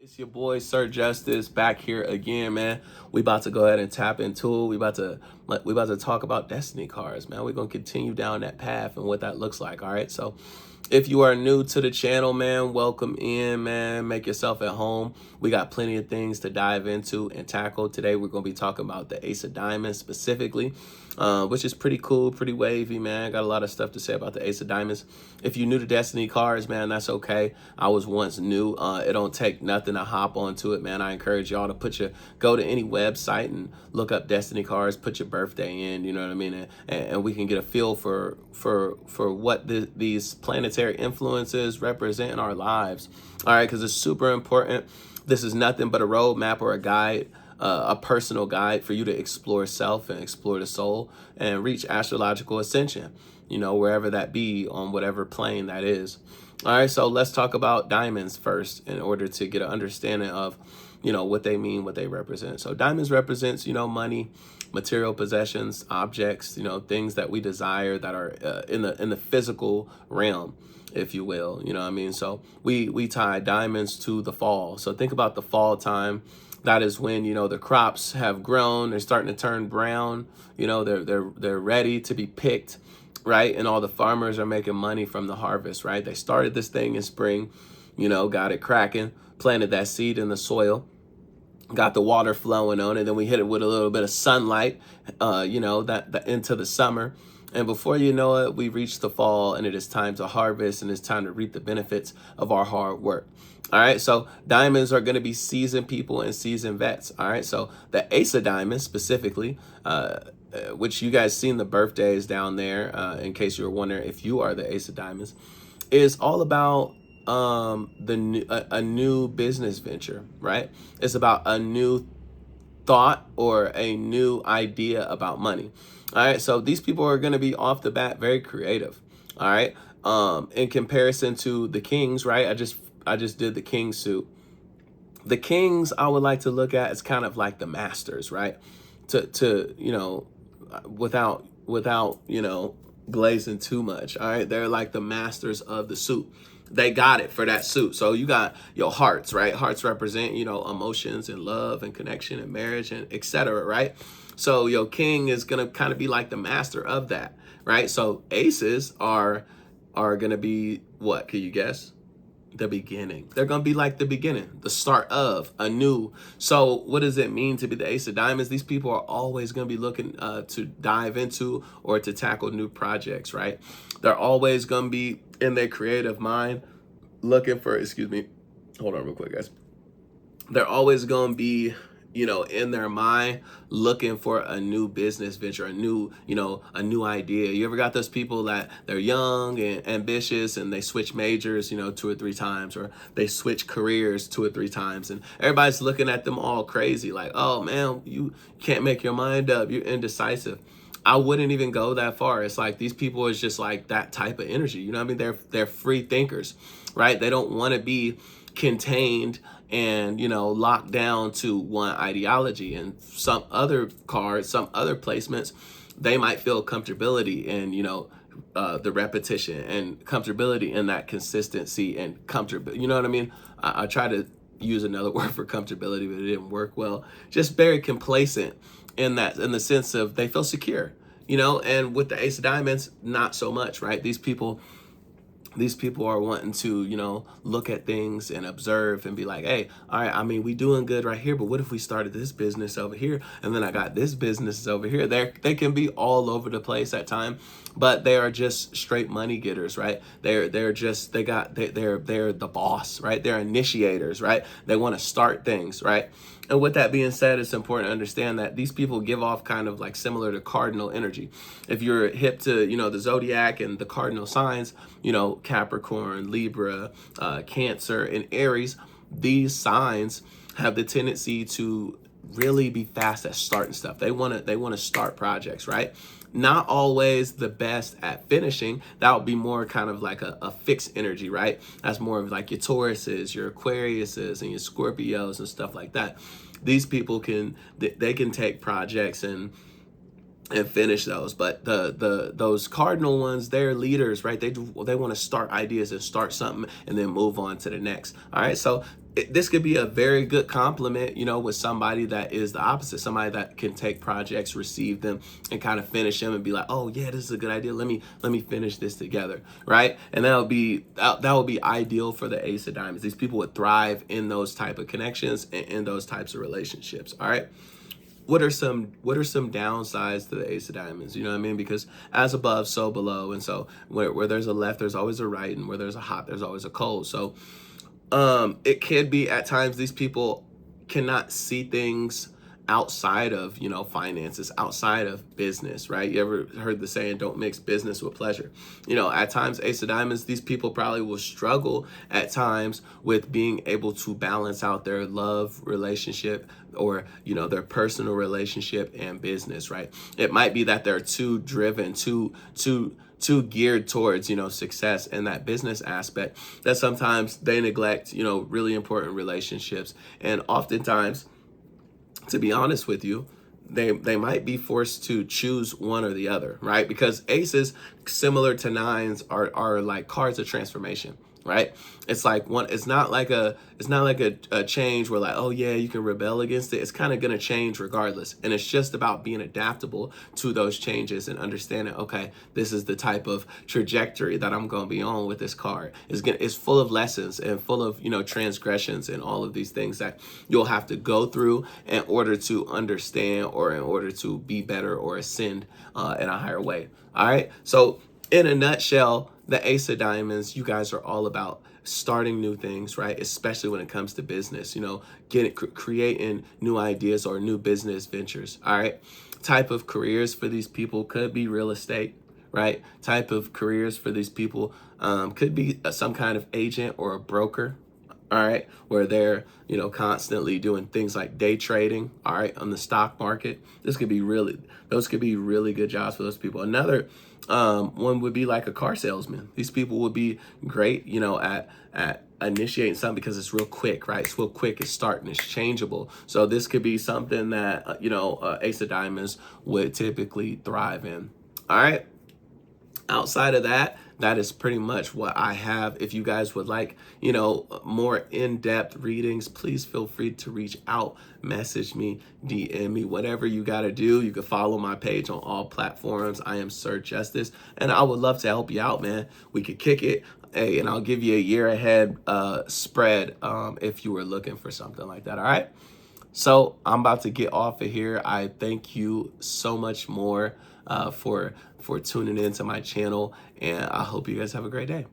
It's your boy Sir Justice back here again, man. We about to go ahead and tap into it. We about to talk about destiny cards, man. We're gonna continue down that path and what that looks like. All right. So if you are new to the channel, man, welcome in, man. Make yourself at home. We got plenty of things to dive into and tackle. Today we're gonna be talking about the Ace of Diamonds specifically, which is pretty cool, pretty wavy, man. Got a lot of stuff to say about the Ace of Diamonds. If you're new to Destiny cards, man, that's okay. I was once new. It don't take nothing to hop onto it, man. I encourage y'all to go to any website and look up Destiny cards, put your birthday in, you know what I mean? And we can get a feel for what these planetary influences represent in our lives. All right, because it's super important. This is nothing but a roadmap or a guide, a personal guide for you to explore self and explore the soul and reach astrological ascension, wherever that be on whatever plane that is. All right, so let's talk about diamonds first in order to get an understanding of, what they mean, what they represent. So diamonds represents, money, material possessions, objects, things that we desire that are in the physical realm, if you will. You know what I mean? So we tie diamonds to the fall. So think about the fall time. That is when, the crops have grown, they're starting to turn brown, they're ready to be picked, right? And all the farmers are making money from the harvest, right? They started this thing in spring, got it cracking, planted that seed in the soil, got the water flowing on it. Then we hit it with a little bit of sunlight, that into the summer. And before you know it, we reach the fall and it is time to harvest and it's time to reap the benefits of our hard work. All right, so diamonds are going to be seasoned people and seasoned vets. All right, so the Ace of Diamonds specifically, which you guys seen the birthdays down there, in case you were wondering if you are the Ace of Diamonds, is all about a new business venture, right? It's about a new thought or a new idea about money. All right, so these people are going to be off the bat very creative. All right, in comparison to the kings, right? I just did the king suit. The kings I would like to look at as kind of like the masters, right? To without glazing too much. All right, they're like the masters of the suit. They got it for that suit. So you got your hearts, right? Hearts represent, emotions and love and connection and marriage and etc., right? So your king is gonna kind of be like the master of that, right? So aces are gonna be what? Can you guess? The beginning. They're going to be like the beginning, the start of a new. So what does it mean to be the Ace of Diamonds? These people are always going to be looking to dive into or to tackle new projects, right? They're always going to be in their creative mind looking for, excuse me, hold on real quick, guys. They're always going to be in their mind looking for a new business venture, a new idea. You ever got those people that they're young and ambitious and they switch majors, 2 or 3 times, or they switch careers 2 or 3 times, and everybody's looking at them all crazy, like, oh man, you can't make your mind up, you're indecisive. I wouldn't even go that far. It's like these people is just like that type of energy. You know what I mean? They're free thinkers, right? They don't want to be contained and locked down to one ideology. And some other cards, some other placements, they might feel comfortability in the repetition and comfortability in that consistency and comfortable. You know what I mean? I try to use another word for comfortability, but it didn't work well. Just very complacent in the sense of they feel secure, and with the Ace of Diamonds, not so much, right? These people are wanting to, look at things and observe and be like, hey, all right, I mean, we doing good right here, but what if we started this business over here? And then I got this business over here. They can be all over the place at time, but they are just straight money getters, right? They're the boss, right? They're initiators, right? They want to start things, right? And with that being said, it's important to understand that these people give off kind of like similar to cardinal energy. If you're hip to, the zodiac and the cardinal signs, Capricorn, Libra, Cancer, and Aries, these signs have the tendency to really be fast at starting stuff. They want to start projects, right? Not always the best at finishing. That would be more kind of like a fixed energy, right? That's more of like your Tauruses, your Aquariuses, and your Scorpios and stuff like that. These people can take projects and and finish those. But those cardinal ones, they're leaders, right? They want to start ideas and start something and then move on to the next. All right, so this could be a very good compliment, you know, with somebody that is the opposite, somebody that can take projects, receive them, and kind of finish them and be like, oh yeah, this is a good idea. Let me finish this together, right? And that would be ideal for the Ace of Diamonds. These people would thrive in those type of connections and in those types of relationships. All right. What are some downsides to the Ace of Diamonds? You know what I mean? Because as above, so below. And so where there's a left, there's always a right, and where there's a hot, there's always a cold. So it can be at times these people cannot see things outside of, you know, finances, outside of business, right? You ever heard the saying, don't mix business with pleasure? You know, at times, Ace of Diamonds, these people probably will struggle at times with being able to balance out their love relationship, or, you know, their personal relationship and business, right? It might be that they're too driven, too geared towards, you know, success in that business aspect, that sometimes they neglect, you know, really important relationships. And oftentimes, to be honest with you, they might be forced to choose one or the other, right? Because aces, similar to nines, are like cards of transformation, right? It's like it's not like a change where like, oh yeah, you can rebel against it. It's kind of going to change regardless. And it's just about being adaptable to those changes and understanding, okay, this is the type of trajectory that I'm going to be on with this card. It's full of lessons and full of, you know, transgressions and all of these things that you'll have to go through in order to understand, or in order to be better or ascend in a higher way. All right. So in a nutshell, the Ace of Diamonds, you guys are all about starting new things, right? Especially when it comes to business, you know, creating new ideas or new business ventures. All right. Type of careers for these people could be real estate, right? Type of careers for these people could be some kind of agent or a broker. All right, where they're, you know, constantly doing things like day trading, all right, on the stock market. Those could be really good jobs for those people. Another one would be like a car salesman. These people would be great, you know, at initiating something because it's real quick, right? It's real quick, it's starting, it's changeable. So this could be something that, you know, Ace of Diamonds would typically thrive in. All right. Outside of that, that is pretty much what I have. If you guys would like, you know, more in-depth readings, please feel free to reach out, message me, DM me, whatever you got to do. You can follow my page on all platforms. I am Sir Justice, and I would love to help you out, man. We could kick it. Hey, and I'll give you a year ahead spread if you were looking for something like that. All right. So I'm about to get off of here. I thank you so much more for tuning into my channel, and I hope you guys have a great day.